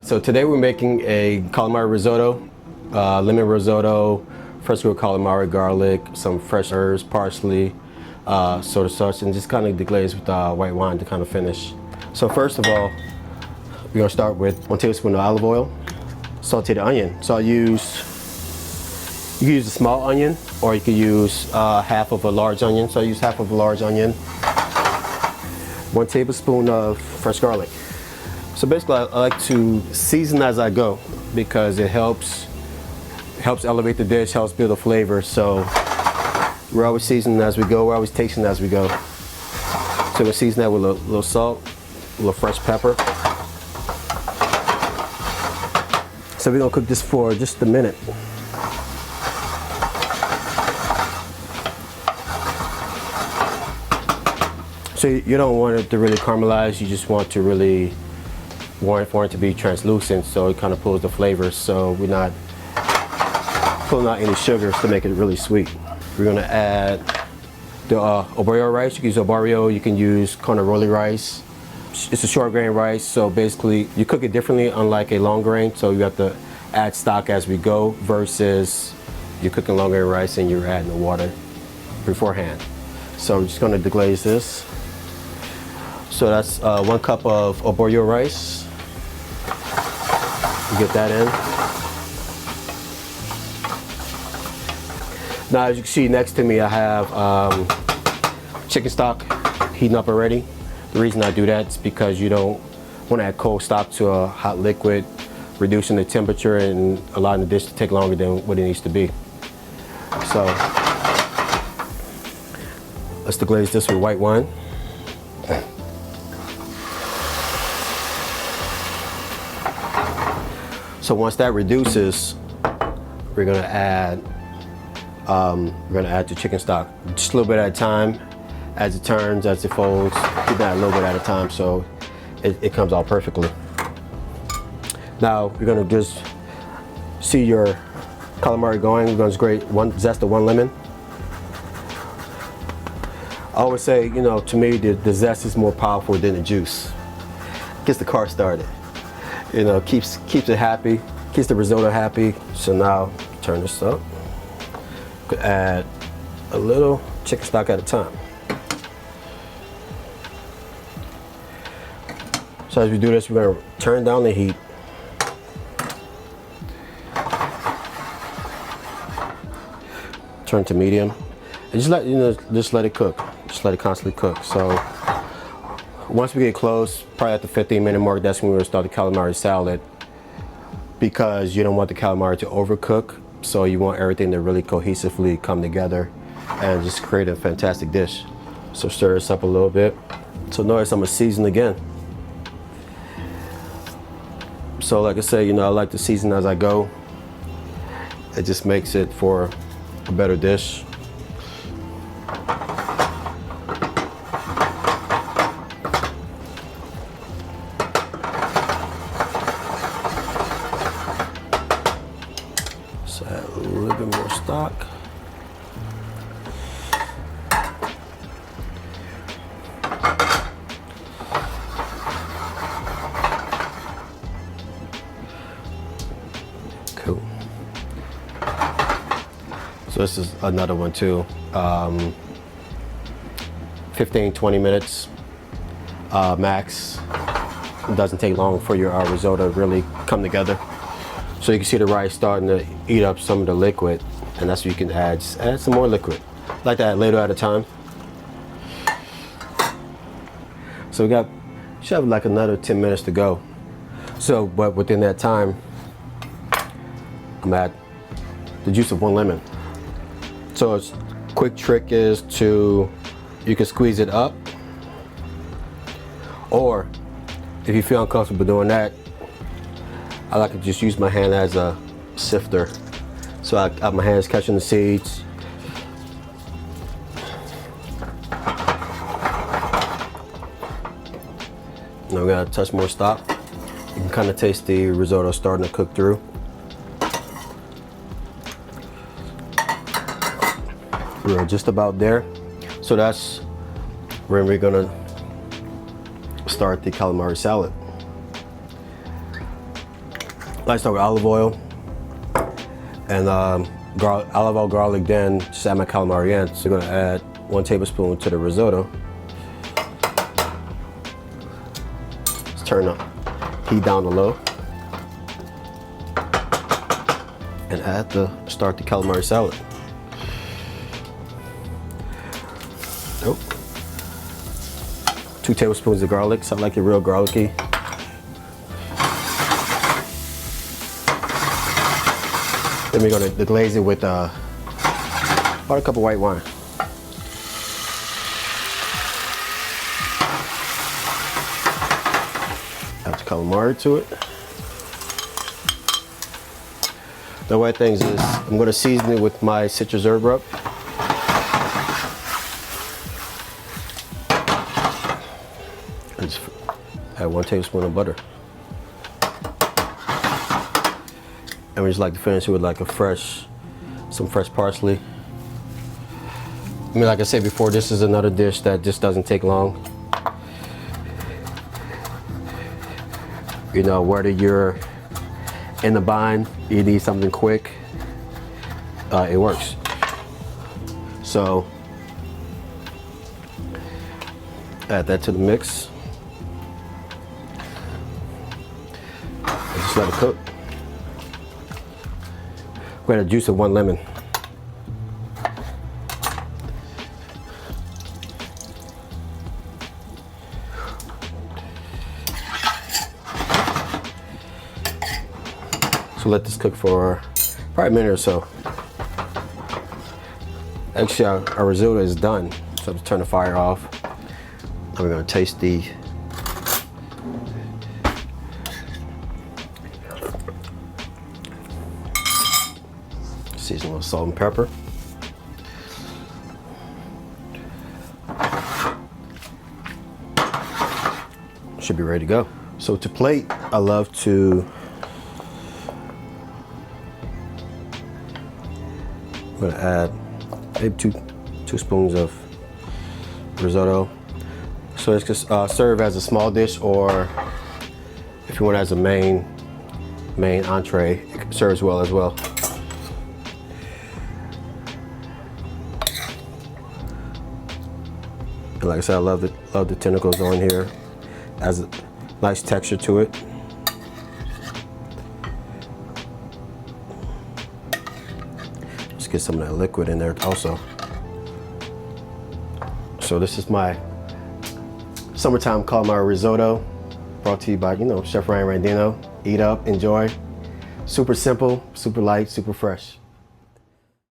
So today we're making a calamari risotto, lemon risotto, fresh grilled calamari, garlic, some fresh herbs, parsley, soda sauce, and just kind of deglaze with white wine to kind of finish. So first of all, we're gonna start with 1 tablespoon of olive oil, saute the onion. So you can use a small onion, or you could use half of a large onion. So I use half of a large onion. 1 tablespoon of fresh garlic. So basically, I like to season as I go because it helps elevate the dish, helps build a flavor. So we're always seasoning as we go. We're always tasting as we go. So we'll season that with a little salt, a little fresh pepper. So we're gonna cook this for just a minute. So you don't want it to really caramelize. You just want it to be translucent, so it kind of pulls the flavors. So we're not pulling out any sugars to make it really sweet. We're gonna add the arborio rice. You can use arborio. You can use carnaroli rice. It's a short grain rice, so basically you cook it differently, unlike a long grain. So you have to add stock as we go, versus you're cooking long grain rice and you're adding the water beforehand. So we're just gonna deglaze this. So that's 1 cup of arborio rice. Get that in. Now, as you can see next to me, I have chicken stock heating up already. The reason I do that is because you don't want to add cold stock to a hot liquid, reducing the temperature and allowing the dish to take longer than what it needs to be. So let's deglaze this with white wine. So once that reduces, we're gonna add the chicken stock, just a little bit at a time, as it turns, as it folds. Do that a little bit at a time, so it comes out perfectly. Now you're gonna just see your calamari going. We're gonna grate one zest of 1 lemon. I always say, you know, to me, the zest is more powerful than the juice. Gets the car started. You know, keeps it happy, keeps the risotto happy. So now, turn this up. Could add a little chicken stock at a time. So as we do this, we're gonna turn down the heat. Turn to medium, and just let it cook. Just let it constantly cook. So once we get close, probably at the 15-minute mark, that's when we're gonna start the calamari salad, because you don't want the calamari to overcook. So you want everything to really cohesively come together and just create a fantastic dish. So stir this up a little bit. So notice I'm gonna season again. So like I said, you know, I like to season as I go. It just makes it for a better dish. So add a little bit more stock. Cool. So this is another one too. 15-20 minutes max. It doesn't take long for your risotto to really come together. So you can see the rice starting to eat up some of the liquid, and that's what you can add. Just add some more liquid. Like that later at a time. So we should have like another 10 minutes to go. So, but within that time, I'm at the juice of 1 lemon. So a quick trick is you can squeeze it up, or if you feel uncomfortable doing that, I like to just use my hand as a sifter. So I got my hands catching the seeds. Now we gotta touch more stock. You can kind of taste the risotto starting to cook through. We're just about there. So that's when we're gonna start the calamari salad. I start with olive oil and olive oil, garlic, then just add my calamari in. So I'm gonna add 1 tablespoon to the risotto. Let's turn the heat down to low. And start the calamari salad. Oh. 2 tablespoons of garlic, so I like it real garlicky. Then we're gonna deglaze it with about a cup of white wine. Add the calamari to it. The white things is I'm gonna season it with my citrus herb rub. And just add 1 tablespoon of butter. And we just like to finish it with like some fresh parsley. I mean, like I said before, this is another dish that just doesn't take long. You know, whether you're in the bind, you need something quick, it works. So, add that to the mix. And just let it cook. We're gonna juice of 1 lemon. So let this cook for probably a minute or so. Actually, our risotto is done. So let's turn the fire off. And we're gonna taste the season with salt and pepper. Should be ready to go. So to plate, I love to I'm gonna add maybe two spoons of risotto. So it's just serve as a small dish, or if you want it as a main entree, it serves well as well. And like I said, I love the tentacles on here. Has a nice texture to it. Just get some of that liquid in there also. So this is my summertime calamari risotto, brought to you by, Chef Ryan Randino. Eat up, enjoy. Super simple, super light, super fresh.